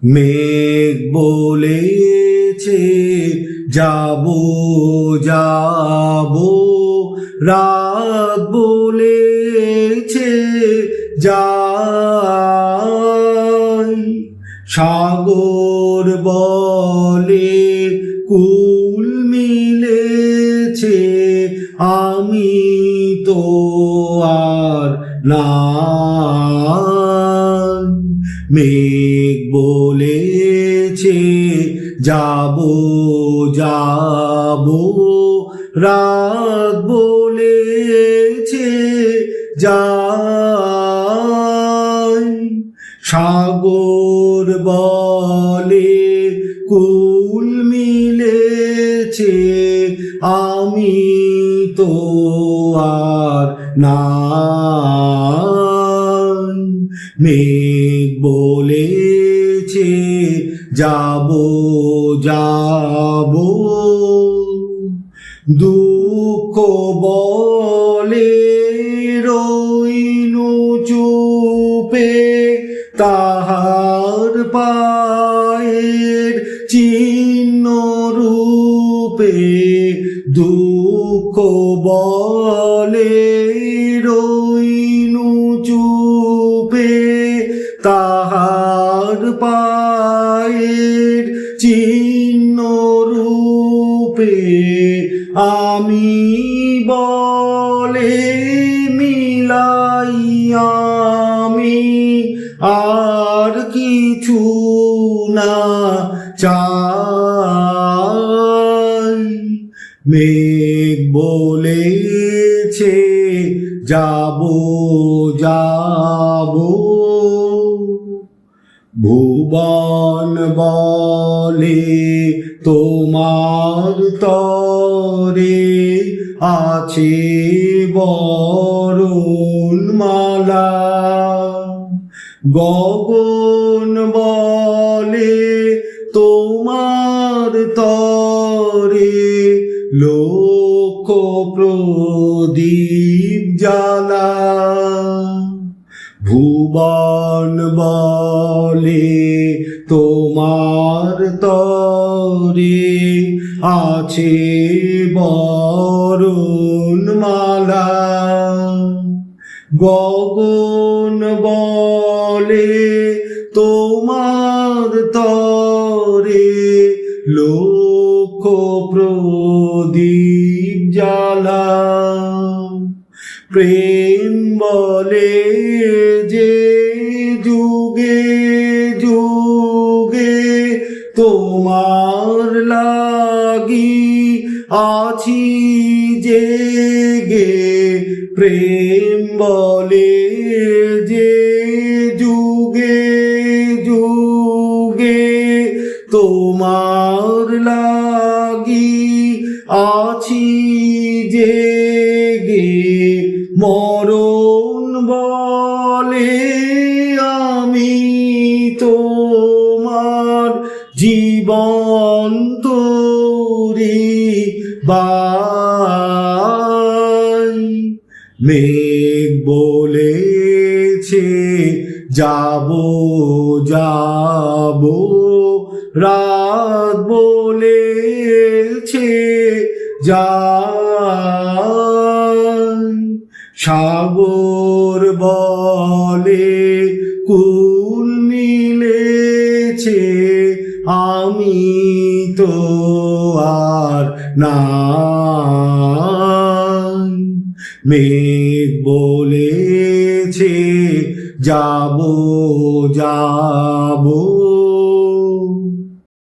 মেঘ বলেছে যাব যাব, রাত বলেছে যাই। সাগর বলে কুল মিলেছে, আমি তো আর নাই। মেঘ বলেছে যাব যাব, রাত বলেছে যাই। সাগর বলে কুল মিলেছে, আমি তো আর নাই। মেঘ বলেছে যাব যাব, দুঃখ বলে রইনু চুপে, তাহার পায়ের চিহ্ন রূপে। দুঃখ বলে রইনু চুপে, তাহার পায়ের চিহ্ন রূপে। আমি বলে মিলাই আমি আর কিছু না চাই। মেঘ বলেছে যাব যাব, ভুবন বলে তোমার তরে আছে বরণমালা। গগন বলে তোমার তরে লক্ষ প্রদীপ জ্বালা। ভুবন বলে তোমার তরে আছে বরণমালা। গগন বলে তোমার তরে লক্ষ প্রদীপ জ্বালা। প্রেম বলে যে যুগে যুগে তোমার লাগি আছি জেগে। প্রেম বলে যে যুগে যুগে তোমার লাগি আছি জেগে। মরণ বলে আমি তোমার জীবন তোরি বাই। মেঘ বলেছে যাব যাব, রাত বলেছে যাই। সাগর বলে কুল মিলেছে, আমি তো আর নাই। মেঘ বলেছে যাব যাব।